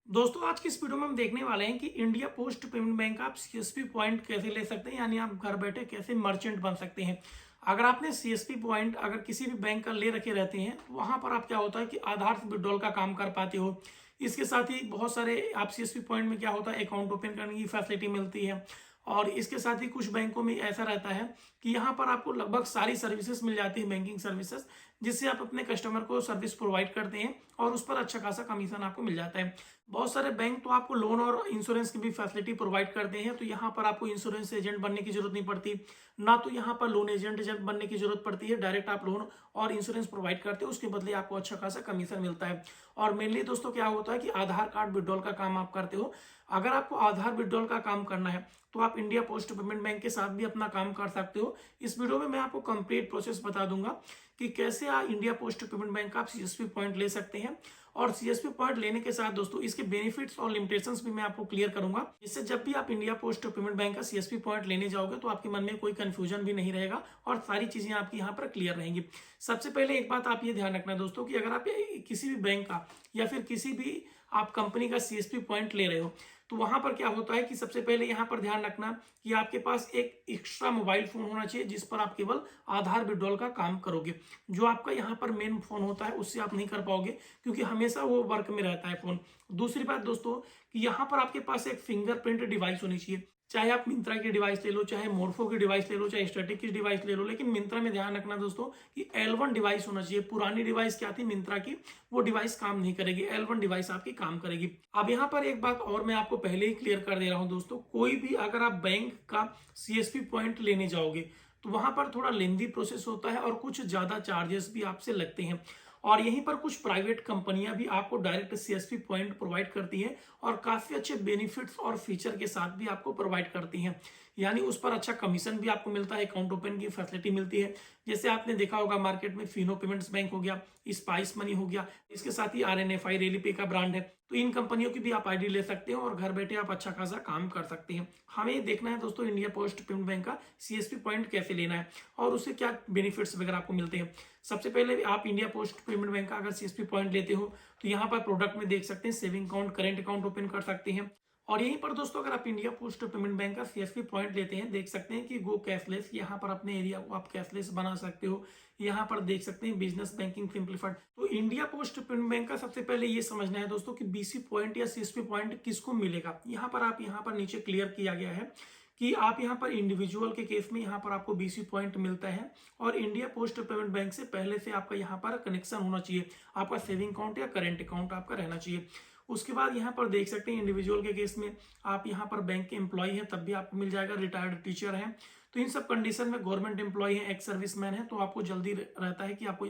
दोस्तों आज की इस वीडियो में हम देखने वाले हैं कि इंडिया पोस्ट पेमेंट बैंक आप सीएसपी पॉइंट कैसे ले सकते हैं, यानी आप घर बैठे कैसे मर्चेंट बन सकते हैं। अगर आपने सीएसपी पॉइंट अगर किसी भी बैंक का ले रखे रहते हैं, वहां पर आप क्या होता है कि आधार से विड्रॉल का काम कर पाते हो। इसके साथ ही बहुत सारे आप सीएसपी पॉइंट में क्या होता है, अकाउंट ओपन करने की फैसिलिटी मिलती है। और इसके साथ ही कुछ बैंकों में ऐसा रहता है कि यहाँ पर आपको लगभग सारी सर्विसेज मिल जाती है, बैंकिंग सर्विसेज, जिससे आप अपने कस्टमर को सर्विस प्रोवाइड करते हैं और उस पर अच्छा खासा कमीशन आपको मिल जाता है। बहुत सारे बैंक तो आपको लोन और इंश्योरेंस की भी फैसिलिटी प्रोवाइड करते हैं, तो यहाँ पर आपको इंश्योरेंस एजेंट बनने की जरूरत नहीं पड़ती, ना तो यहाँ पर लोन एजेंट बनने की जरूरत पड़ती है। डायरेक्ट आप लोन और इंश्योरेंस प्रोवाइड करते हो, उसके बदले आपको अच्छा खासा कमीशन मिलता है। और मेनली दोस्तों क्या होता है कि आधार कार्ड विड्रॉल का काम आप करते हो। अगर आपको आधार विड्रॉल का काम करना है तो आप इंडिया पोस्ट पेमेंट बैंक के साथ भी अपना काम कर सकते हो। इस वीडियो में मैं आपको कंप्लीट प्रोसेस बता दूंगा कि कैसे आप इंडिया पोस्ट पेमेंट बैंक का आप सीएसपी पॉइंट ले सकते हैं। और सीएसपी पॉइंट लेने के साथ दोस्तों इसके बेनिफिट्स और लिमिटेशंस भी मैं आपको क्लियर करूंगा, जिससे जब भी आप इंडिया पोस्ट पेमेंट बैंक का सीएसपी पॉइंट लेने जाओगे तो आपके मन में कोई कंफ्यूजन भी नहीं रहेगा और सारी चीजें आपकी यहाँ पर क्लियर रहेंगी। सबसे पहले एक बात आप ये ध्यान रखना दोस्तों कि अगर आप किसी भी बैंक का या फिर किसी भी आप कंपनी का सीएसपी पॉइंट ले रहे हो, तो वहां पर क्या होता है कि सबसे पहले यहाँ पर ध्यान रखना कि आपके पास एक एक्स्ट्रा मोबाइल फोन होना चाहिए, जिस पर आप केवल आधार विड्रॉल का काम करोगे। जो आपका यहाँ पर मेन फोन होता है उससे आप नहीं कर पाओगे, क्योंकि हमेशा वो वर्क में रहता है फोन। दूसरी बात दोस्तों कि यहाँ पर आपके पास एक फिंगरप्रिंट डिवाइस होनी चाहिए। चाहे आप मिंत्रा की डिवाइस ले लो, चाहे मोरफो की डिवाइस ले लो, चाहे स्टैटिक की डिवाइस ले लो, लेकिन मिंत्रा में ध्यान रखना दोस्तों कि L1 डिवाइस होना चाहिए। पुरानी डिवाइस क्या थी मिंत्रा की, वो डिवाइस काम नहीं करेगी, L1 डिवाइस आपकी काम करेगी। अब यहाँ पर एक बात और मैं आपको पहले ही क्लियर कर दे रहा हूँ दोस्तों, कोई भी अगर आप बैंक का सीएसपी पॉइंट लेने जाओगे तो वहां पर थोड़ा लेंदी प्रोसेस होता है और कुछ ज्यादा चार्जेस भी आपसे लगते हैं। और यहीं पर कुछ प्राइवेट कंपनियां भी आपको डायरेक्ट सीएसपी पॉइंट प्रोवाइड करती है और काफी अच्छे बेनिफिट्स और फीचर के साथ भी आपको प्रोवाइड करती हैं। यानी उस पर अच्छा कमीशन भी आपको मिलता है, अकाउंट ओपन की फैसिलिटी मिलती है। जैसे आपने देखा होगा मार्केट में फिनो पेमेंट्स बैंक हो गया, स्पाइस मनी हो गया, इसके साथ ही आरएनएफआई रेलीपे का ब्रांड है। तो इन कंपनियों की भी आप आईडी ले सकते हो और घर बैठे आप अच्छा खासा काम कर सकते हैं। हमें देखना है दोस्तों इंडिया पोस्ट पेमेंट बैंक का सीएसपी पॉइंट कैसे लेना है और उससे क्या बेनिफिट्स वगैरह आपको मिलते हैं। सबसे पहले आप इंडिया पोस्ट पेमेंट बैंक का अगर सीएसपी पॉइंट लेते हो तो यहाँ पर प्रोडक्ट में देख सकते हैं saving account, current account open कर सकते हैं। और यहीं पर दोस्तों अगर आप इंडिया पोस्ट पेमेंट बैंक का सीएसपी पॉइंट लेते हैं, देख सकते हैं कि गो कैशलेस, यहाँ पर अपने एरिया को आप कैशलेस बना सकते हो। यहाँ पर देख सकते हैं बिजनेस बैंकिंग सिंप्लीफाइड। तो इंडिया पोस्ट पेमेंट बैंक का सबसे पहले ये समझना है दोस्तों कि बीसी पॉइंट या सीएसपी पॉइंट किसको मिलेगा। यहाँ पर आप यहाँ पर नीचे क्लियर किया गया है कि आप यहाँ पर इंडिविजुअल के केस में यहाँ पर आपको बीसी पॉइंट मिलता है और इंडिया पोस्ट पेमेंट बैंक से पहले से आपका यहाँ पर कनेक्शन होना चाहिए, आपका सेविंग अकाउंट या करेंट अकाउंट आपका रहना चाहिए। उसके बाद यहाँ पर देख सकते हैं इंडिविजुअल के केस में आप यहाँ पर बैंक के एम्प्लॉय हैं तब भी आपको मिल जाएगा, रिटायर्ड टीचर हैं तो इन सब कंडीशन में, गवर्नमेंट एम्प्लॉय है, एक्स सर्विसमैन है, तो आपको जल्दी रहता है कि आपको,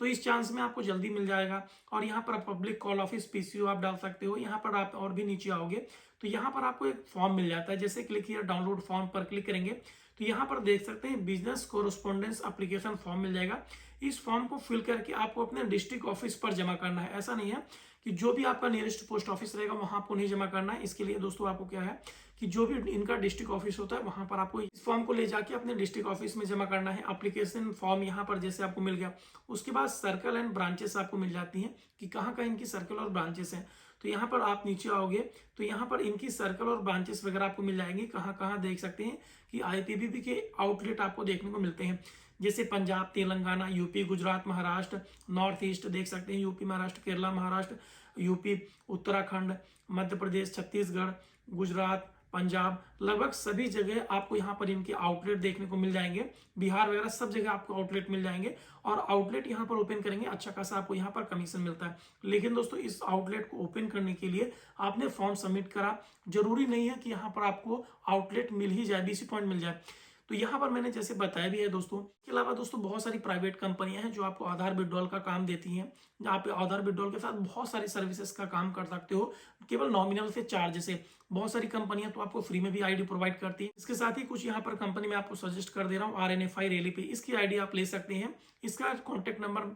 तो इस चांस में आपको जल्दी मिल जाएगा। और यहाँ पर पब्लिक कॉल ऑफिस पीसीओ आप डाल सकते हो। यहाँ पर आप और भी नीचे आओगे तो यहाँ पर आपको एक फॉर्म मिल जाता है, जैसे क्लिक हियर डाउनलोड फॉर्म पर क्लिक करेंगे तो यहाँ पर देख सकते हैं बिजनेस कोरोस्पोंडेंस एप्लीकेशन फॉर्म मिल जाएगा। इस फॉर्म को फिल करके आपको अपने डिस्ट्रिक्ट ऑफिस पर जमा करना है। ऐसा नहीं है कि जो भी आपका नियरेस्ट पोस्ट ऑफिस रहेगा वहां आपको नहीं जमा करना है। इसके लिए दोस्तों आपको क्या है कि जो भी इनका डिस्ट्रिक्ट ऑफिस होता है वहां पर आपको इस फॉर्म को ले जाके अपने डिस्ट्रिक्ट ऑफिस में जमा करना है। एप्लीकेशन फॉर्म यहाँ पर जैसे आपको मिल गया, उसके बाद सर्कल एंड ब्रांचेस आपको मिल जाती हैं कि कहाँ कहाँ इनकी सर्कल और ब्रांचेस हैं। तो यहाँ पर आप नीचे आओगे तो यहाँ पर इनकी सर्कल और ब्रांचेस वगैरह आपको मिल जाएंगी। कहाँ कहाँ देख सकते हैं कि आईपीपीबी के आउटलेट आपको देखने को मिलते हैं, जैसे Punjab, Telangana, UP, Gujarat, Maharashtra, north east देख सकते हैं, यूपी, महाराष्ट्र, केरला, महाराष्ट्र, यूपी, उत्तराखंड, मध्य प्रदेश, छत्तीसगढ़, गुजरात, पंजाब, लगभग सभी जगह आपको यहाँ पर इनके आउटलेट देखने को मिल जाएंगे। बिहार वगैरह सब जगह आपको आउटलेट मिल जाएंगे और आउटलेट यहाँ पर ओपन करेंगे अच्छा खासा आपको यहाँ पर कमीशन मिलता है। लेकिन दोस्तों इस आउटलेट को ओपन करने के लिए आपने फॉर्म सबमिट करा, जरूरी नहीं है कि यहाँ पर आपको आउटलेट मिल ही जाए, बीसी पॉइंट मिल जाए। तो यहाँ पर मैंने जैसे बताया भी है दोस्तों। इसके अलावा दोस्तों बहुत सारी प्राइवेट कंपनियां हैं जो आपको आधार विड्रॉल का काम देती हैं, जहाँ पे आधार विड्रॉल के साथ बहुत सारी सर्विसेज का काम कर सकते हो केवल नॉमिनल से चार्ज से। बहुत सारी कंपनियां तो आपको फ्री में भी आईडी प्रोवाइड करती है। इसके साथ ही कुछ यहाँ पर कंपनी में आपको सजेस्ट कर दे रहा हूँ, आरएनएफआई रेलीपे, इसकी आईडी आप ले सकते हैं। इसका कॉन्टेक्ट नंबर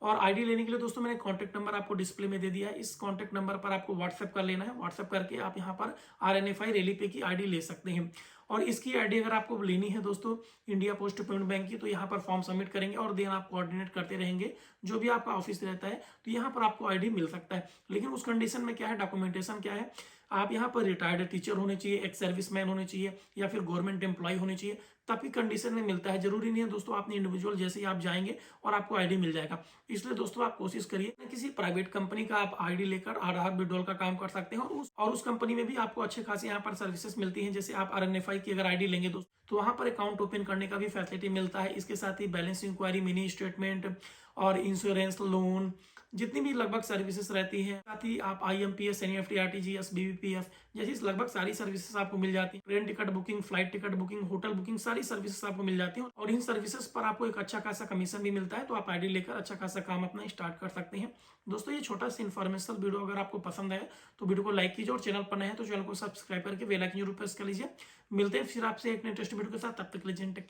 और आईडी लेने के लिए दोस्तों मैंने कॉन्टैक्ट नंबर आपको डिस्प्ले में दे दिया है। इस कॉन्टैक्ट नंबर पर आपको व्हाट्सएप कर लेना है। व्हाट्सएप करके आप यहाँ पर आरएनएफआई रेलीपे की आईडी ले सकते हैं। और इसकी आईडी अगर आपको लेनी है दोस्तों इंडिया पोस्ट पेमेंट बैंक की, तो यहाँ पर फॉर्म सबमिट करेंगे और देन आप कोऑर्डिनेट करते रहेंगे जो भी आपका ऑफिस रहता है, तो यहाँ पर आपको आईडी मिल सकता है। लेकिन उस कंडीशन में क्या है, डॉक्यूमेंटेशन क्या है, आप यहाँ पर रिटायर्ड टीचर होने चाहिए, एक सर्विसमैन होने चाहिए या फिर गवर्नमेंट एम्प्लॉय होने चाहिए, तभी कंडीशन में मिलता है। जरूरी नहीं है दोस्तों आपने इंडिविजुअल जैसे ही आप जाएंगे और आपको आईडी मिल जाएगा। इसलिए दोस्तों आप कोशिश करिए, किसी प्राइवेट कंपनी का आप आईडी लेकर आधार विड्रॉल का काम कर सकते हैं और उस कंपनी में भी आपको अच्छे खासे यहाँ पर सर्विसेज मिलती हैं। जैसे आप आरएनएफआई की अगर आईडी लेंगे दोस्तों, तो वहां पर अकाउंट ओपन करने का भी फैसिलिटी मिलता है। इसके साथ ही बैलेंस इंक्वायरी, मिनी स्टेटमेंट और इंश्योरेंस, लोन, जितनी भी लगभग सर्विसेज रहती हैं, साथ ही आप आईएमपीएस, एनईएफटी, आरटीजीएस, बीबीपीएस जैसी लगभग सारी सर्विसेज आपको मिल जाती हैं। Train ticket booking, flight ticket booking, hotel booking, सारी सर्विसेज आपको मिल जाती हैं और इन सर्विसेज पर आपको एक अच्छा खासा कमीशन भी मिलता है। तो आप आईडी लेकर अच्छा खासा काम अपना स्टार्ट कर सकते हैं। दोस्तों ये छोटा सा इन्फॉर्मेशनल वीडियो अगर आपको पसंद आए तो वीडियो को लाइक कीजिए और चैनल पर नए हैं तो चैनल को सब्सक्राइब करके बेल आइकन जरूर प्रेस कर लीजिए। मिलते हैं फिर आपसे एक नए टेस्ट वीडियो के साथ, तब तक के लिए टेक केयर।